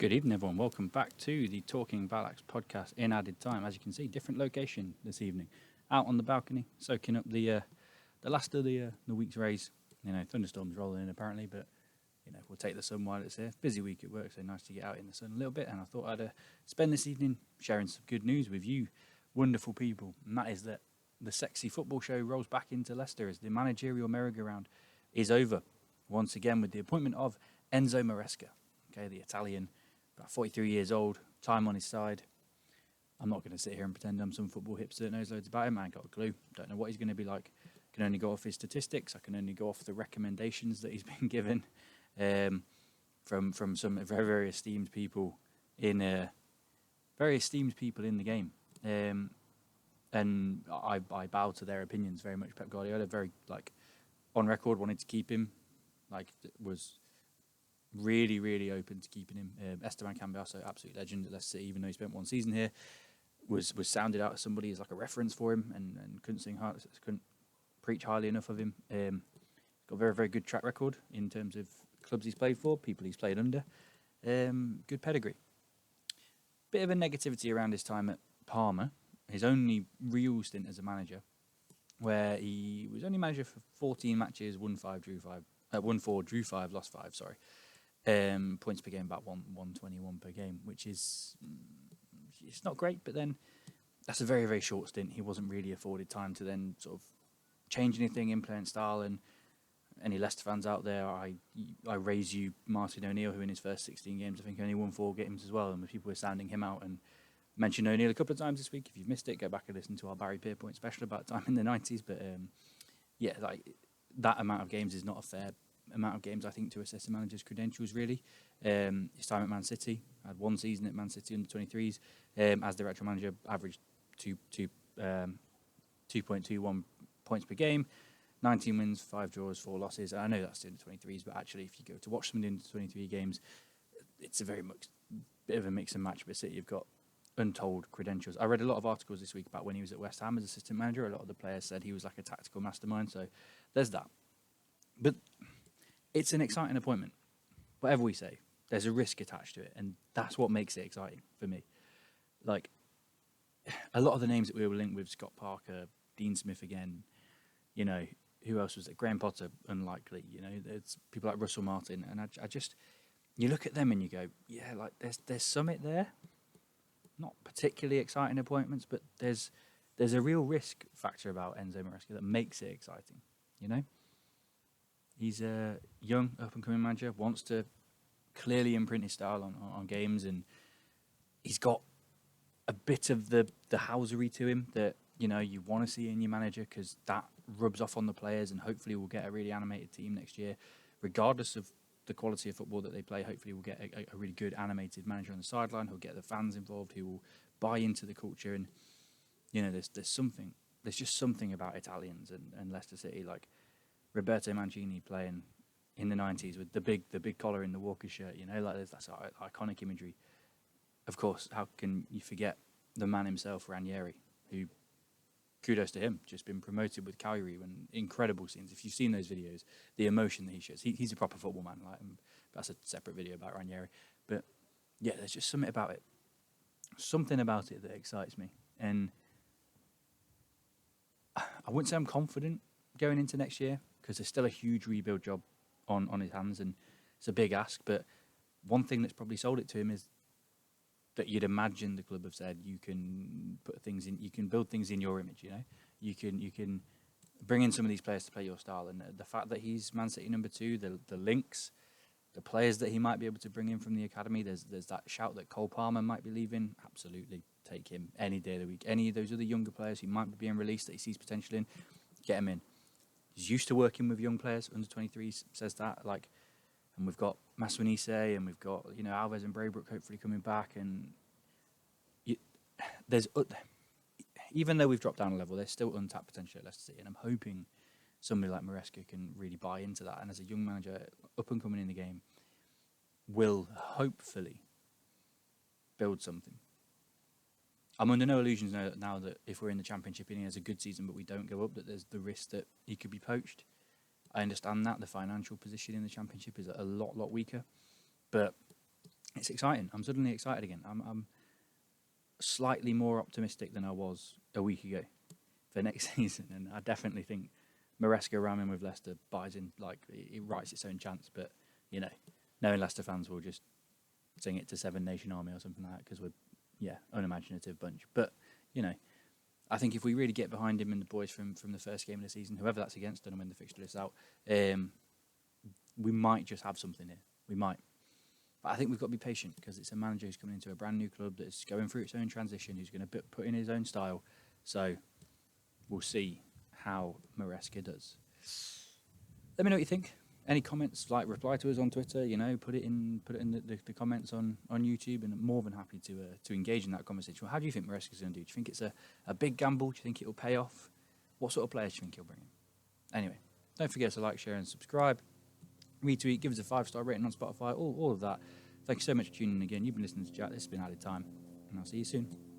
Good evening, everyone. Welcome back to the Talking Ballax podcast in added time. As you can see, different location this evening. Out on the balcony, soaking up the last of the week's rays. You know, thunderstorms rolling in apparently, but you know we'll take the sun while it's here. Busy week at work, so nice to get out in the sun a little bit. And I thought I'd spend this evening sharing some good news with you, wonderful people. And that is that the sexy football show rolls back into Leicester as the managerial merry-go-round is over once again with the appointment of Enzo Maresca. Okay, the Italian. About 43 years old, time on his side. I'm not going to sit here and pretend I'm some football hipster that knows loads about him. I ain't got a clue. Don't know what he's going to be like. I can only go off his statistics. I can only go off the recommendations that he's been given from some very, very esteemed people in the game. And I bow to their opinions very much. Pep Guardiola, very on record, wanted to keep him. Was really, really open to keeping him. Esteban Cambiasso, absolute legend at Leicester City, even though he spent one season here, was sounded out as somebody as like a reference for him, and couldn't preach highly enough of him. Got a very, very good track record in terms of clubs he's played for, people he's played under. Good pedigree. Bit of a negativity around his time at Parma, his only real stint as a manager, where he was only manager for 14 matches, won 4, drew 5, lost 5. Sorry. Points per game about 121 per game, which is it's not great, but then that's a very, very short stint. He wasn't really afforded time to then sort of change anything, implement style. And any Leicester fans out there, I raise you Martin O'Neill, who in his first 16 games I think only won 4 games as well, and people were sounding him out and mentioned O'Neill a couple of times this week. If you've missed it, go back and listen to our Barry Pierpoint special about time in the 90s. But that amount of games is not a fair amount of games, I think, to assess a manager's credentials, really. His time at Man City, had 1 season at Man City under 23s, as their actual manager, averaged 2.21 points per game, 19 wins, 5 draws, 4 losses. I know that's the under 23s, but actually, if you go to watch some of the under 23 games, it's a very bit of a mix and match. But City have got untold credentials. I read a lot of articles this week about when he was at West Ham as assistant manager. A lot of the players said he was like a tactical mastermind, so there's that. But it's an exciting appointment. Whatever we say, there's a risk attached to it, and that's what makes it exciting for me. Like, a lot of the names that we were linked with, Scott Parker, Dean Smith again, you know, who else was it? Graham Potter, unlikely, you know, there's people like Russell Martin, and I just, you look at them and you go, yeah, like, there's Summit there. Not particularly exciting appointments, but there's a real risk factor about Enzo Maresca that makes it exciting, you know? He's a young, up-and-coming manager, wants to clearly imprint his style on games, and he's got a bit of the housery to him that, you know, you want to see in your manager, because that rubs off on the players, and hopefully we'll get a really animated team next year. Regardless of the quality of football that they play, hopefully we'll get a really good animated manager on the sideline who'll get the fans involved, who will buy into the culture. And, you know, there's just something about Italians and Leicester City, like Roberto Mancini playing in the 90s with the big collar in the Walker shirt, you know, like there's that iconic imagery. Of course, how can you forget the man himself, Ranieri, who, kudos to him, just been promoted with Cagliari, and incredible scenes. If you've seen those videos, the emotion that he shows, he's a proper football man. Like, that's a separate video about Ranieri. But yeah, there's just something about it that excites me. And I wouldn't say I'm confident going into next year, because there's still a huge rebuild job on his hands, and it's a big ask. But one thing that's probably sold it to him is that you'd imagine the club have said you can build things in your image. You know, you can bring in some of these players to play your style, and the fact that he's Man City number 2, the links, the players that he might be able to bring in from the academy. There's that shout that Cole Palmer might be leaving. Absolutely, take him any day of the week. Any of those other younger players who might be being released that he sees potential in, get him in. He's used to working with young players. Under 23s says that. And we've got Maswanise, and we've got, you know, Alves and Braybrook hopefully coming back. And even though we've dropped down a level, there's still untapped potential at Leicester City, and I'm hoping somebody like Maresca can really buy into that. And as a young manager, up and coming in the game, will hopefully build something. I'm under no illusions now that if we're in the Championship and he has a good season but we don't go up, that there's the risk that he could be poached. I understand that the financial position in the Championship is a lot weaker, but it's exciting. I'm suddenly excited again. I'm slightly more optimistic than I was a week ago for next season, and I definitely think Maresca ramming with Leicester buys in, like, it writes its own chance. But knowing Leicester fans will just sing it to Seven Nation Army or something like that because we're unimaginative bunch. But I think if we really get behind him and the boys from the first game of the season, whoever that's against, don't know when the fixture list's out, we might just have something here. We might. But I think we've got to be patient because it's a manager who's coming into a brand new club that's going through its own transition, who's going to put in his own style. So we'll see how Maresca does. Let me know what you think. Any comments, reply to us on Twitter, put it in the comments on YouTube, and I'm more than happy to engage in that conversation. Well, how do you think Maresca's going to do? Do you think it's a big gamble? Do you think it'll pay off? What sort of players do you think he'll bring in? Anyway, don't forget to like, share and subscribe. Retweet, give us a 5-star rating on Spotify, all of that. Thank you so much for tuning in again. You've been listening to Jack. This has been Added Time, and I'll see you soon.